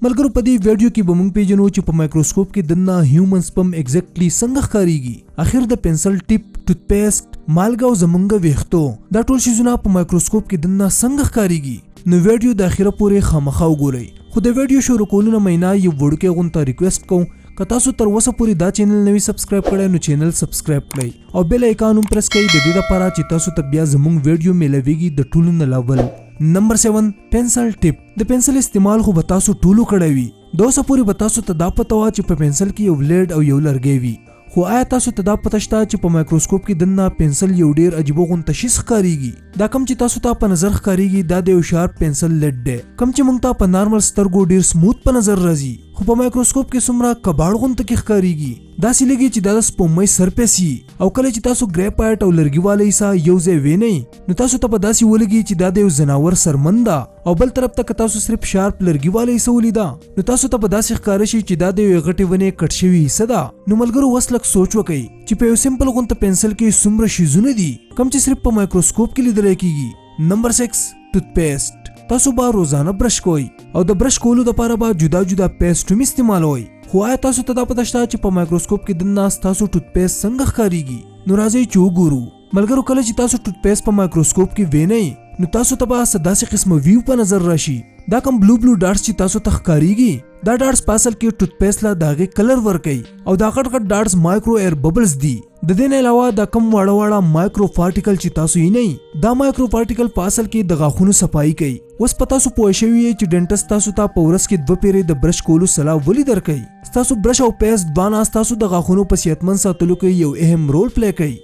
ملګرو په دې ویډیو کې به موږ پیژنو چې په مایکروسکوپ کې دننه هیومن سپم ایگزیکټلی څنګه ښکاریږي. اخر د پنسل ټیپ، ټوت پیسټ، مالګه او زمونږ ویښتو دا ټول شیزونه په مایکروسکوپ کې دننه څنګه ښکاریږي. نو ویډیو د اخره پورې خامخا وګورئ. خو د ویډیو شروع کولو نه مخکې یو وړوکی غونته ریکویسټ کوم که تاسو تر اوسه پورې دا چینل نوی سبسکرایب کړئ نو چینل سبسکرایب کړئ او بیل آیکان هم پریس کړئ د دې لپاره چې تاسو ته بیا زموږ ویډیو میلاویږي د ټولو نه لاول. نمبر 7 پنسل ټیپ. د پنسل استعمال خو به تاسو ټولو کړی وي. د اوسه پورې به تاسو ته دا پته وه چې په پنسل کې یو بلیډ او یو لرګی وي. خو آیا تاسو ته دا پته شته چې په مایکروسکوپ کې دننه پنسل یو ډیر عجیبه غونته شیز ښکاریږي. دا کم چې تاسو ته په نظر ښکاریږي دا د یو شارپ پنسل لیډ دی، کم چې موږ ته په نارمل سترګو ډیر سموث په نظر راځي، خو په مایکروسکوپ کې څومره کباړ غونته کې ښکاریږي. داسې لګي چې دا د سپوږمۍ سرفیس وي او کله چې تاسو ګریفایټ او لرګي والی سا یو ځای وینئ نو تاسو ته به داسې ولګي چې دا د یو ځناور سرمن ده، او بل طرف ته که تاسو صرف شارپ لرګي والی سا ولیده نو تاسو ته به داسې ښکاره شي چې دا د یوې غټې ونې کټ شوې حصه ده. نو ملګرو اوس لږ سوچ وکئ چې په یو سمپل غونته پنسل کې څومره شیزونه دي کم چې صرف په مایکروسکوپ کې لیدلی کیږي. نمبر 6 ټوت پیسټ. تاسو به روزانه برش کوئ او د برش کولو دپاره به جدا جدا پیسټ هم استعمالوئ. خو آیا تاسو ته دا پته شته چې په مایکروسکوپ کې دننه ستاسو ټوت پیسټ څنګه ښکاریږي؟ نو راځئ چې وګورو. ملګرو کله چې تاسو ټوت پیسټ په مایکروسکوپ کې وینئ نو تاسو ته به داسې قسمه ویو په نظر راشي. دا کم بلو ډاټس چې تاسو ته ښکاریږي دا ډاټس په اصل کې ټوت پیسټ له د هغې کلر ورکوي او دا غټ غټ ډاټس مایکرو ایر ببلز دي. د دې نه علاوه دا کم واړه واړه مایکرو پارټیکل چې تاسو یې نه دا مایکرو پارټیکل په اصل کې د غاښونو صفایي کوي. اوس په تاسو پوه شوي یې چې ډینټس تاسو ته په ورځ کې 2 پیرې د برش کولو صلاح ولې درکوي. ستاسو برش او پیسټ دواړه ستاسو د غاښونو په صحتمند ساتلو کې یو اهم رول پلی کوي.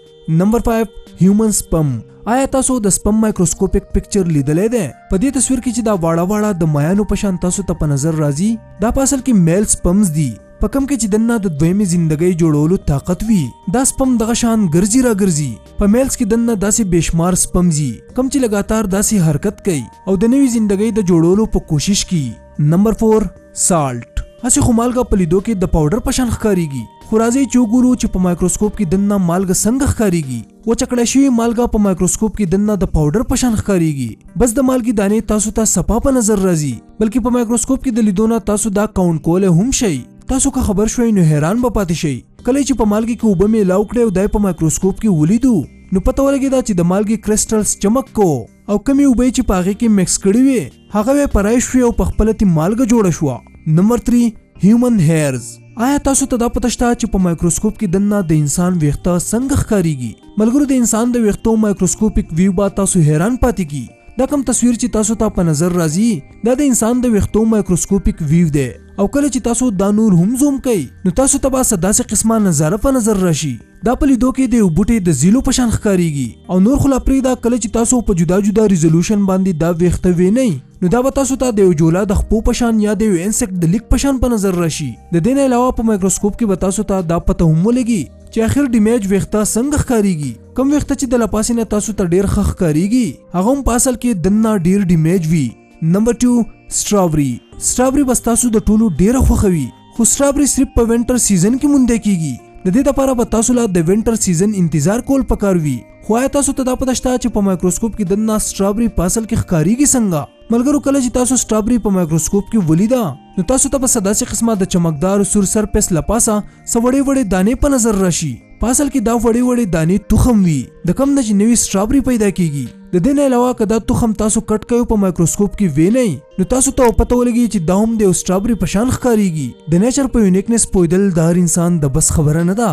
نمبر 5 هیومن سپم. آیا تاسو د سپم مایکروسکوپیک پکچر لیدلی دی؟ په دې تصویر کې چې دا واړه واړه د مایانو په شان تاسو ته په نظر راځي دا په اصل کې میل سپمز دي. په کم کې چې دننه د دویمې زندګۍ جوړولو طاقت وي دا سپم دغه شان ګرځي را ګرځي. په میلز کې دننه داسې بېشمار سپمز دي کم چې لګاتار داسې حرکت کوي او د نوې زندګۍ د جوړولو په کوشش کوي. نمبر 4 سالټ. هسې خو مالګه په لیدو کې د پاوډر په شان ښکاریږي، خو راځئ چې وګورو چې په مایکروسکوپ کې دننه مالګه څنګه ښکاریږي. وچکړه شوې مالګه په مایکروسکوپ کې دننه د پاوډر په شان ښکاریږي. بس د مالګې دانې تاسو ته صفا په نظر راځي، بلکې په مایکروسکوپ کې د لیدو نه تاسو دا کاونټ کولی هم شئ. تاسو که خبر شوئ نو حیران به پاتې شئ. کله چې په مالګې کې اوبه میلاو کړئ او دای په مایکروسکوپ کې ولیدو نو پته ولګېده چې د مالګې کرسټلز چمک کو او کمې اوبه چې په هغې کې مکس کړي وې هغه یې پرای شوې او په خپله تې مالګه جوړه شوه. نمبر 3 هیومن هیرز. آیا تاسو ته دا پته شته چې په مایکروسکوپ کې دننه د انسان ویښته څنګه ښکاریږي؟ ملګرو د انسان د ویښتو مایکروسکوپیک ویو به تاسو حیران پاتې کی. دا کم تصویر چې تاسو ته په نظر راځي دا د انسان د ویښتو مایکروسکوپیک ویو دی او کله چې تاسو دا نور هم زوم کوئ نو تاسو ته به داسې قسمه نظاره په نظر راشي. دا په لیدو کې د یو بوټي د زیلو په شان ښکاریږي او نور خو لا پرېږده کله چې تاسو په جدا جدا ریزولوشن باندې دا ویښته وینئ نو دا به تاسو ته د یو جولا د خپو په شان یا د یو انسیکټ د لیک په شان په نظر راشي. د دې نه علاوه په مایکروسکوپ کې به تاسو ته دا پته هم ولګي چې اخر ډیمیج ویښته څنګه ښکاریږي. کم ویښته چې د لپاسې نه تاسو ته ډیر ښه ښکاریږي هغه هم په اصل کې دننه ډیر ډیمیج وي. نمبر 2 سټرابري. سټرابري به ستاسو د ټولو ډیره خوښوي، خو سټرابري صرف په وینټر سیزن کې موندل کیږي. د دې لپاره به تاسو له د وینټر سیزن انتظار کول پکار وي. خو آیا تاسو ته دا پته شته چې په مایکروسکوپ کې دننه سټرابري په اصل کې ښکاریږي څنګه؟ ملګرو کله چې تاسو سټرابري په مایکروسکوپ کې ولیده نو تاسو ته به داسې قسمه د چمکدار سور سرفیس له پاسه څه وړې وړې دانې په نظر راشي. په اصل کې دا وړې وړې دانې تخم وي د کم نه چې نوې سټرابري پیدا کیږي. د دې نه علاوه که دا تخم تاسو کټ کوئ په مایکروسکوپ کې وینئ نو تاسو ته پته ولګي چې دا هم د یو سټرابري په شان ښکاریږي. د نیچر په یونیکنس پوهېدل د هر انسان د بس خبره نه ده.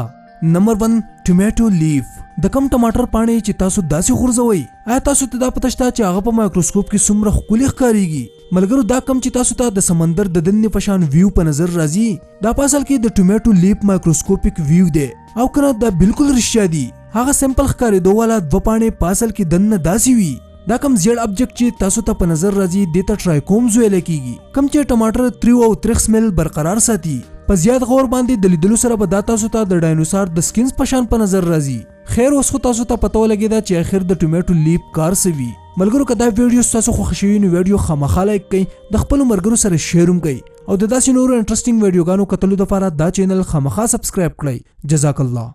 نمبر 1 ټمیټو لیف. د کم ټماټر پاڼې چې تاسو داسې غورځوئ آیا تاسو ته دا پته شته چې هغه په مایکروسکوپ کې څومره ښکلي ښکاریږي؟ ملګرو دا کم چې تاسو ته د سمندر د دننه په شان ویو په نظر راځي دا په اصل کې د ټمیټو لیف مایکروسکوپیک ویو دی او کنه دا بالکل رښتیا دي. هغه سمپل ښکارېدو والا 2 پاڼې په اصل کې دننه داسې وي. دا کم زیړ ابجیکټ چې تاسو ته په نظر راځي دې ته ټرایکومز ویل کیږي، کم چې ټماټر تریو او تریخ سمیل برقرار ساتي. په زیات غور باندې د لیدلو سره به دا تاسو ته د ډاینوسار د سکینز په شان په نظر راځي. خیر اوس خو تاسو ته پته ولګېده چې اخر د ټمیټو لیف کار څه وي. ملګرو که دا ویډیو ستاسو خوښ شوي نو ویډیو خامخا لایک کړئ، د خپلو ملګرو سره شیر هم کړئ او د داسې نورو انټرسټینګ ویډیوګانو کتلو دپاره دا چینل خامخا سبسکرایب کړئ. جزاک الله.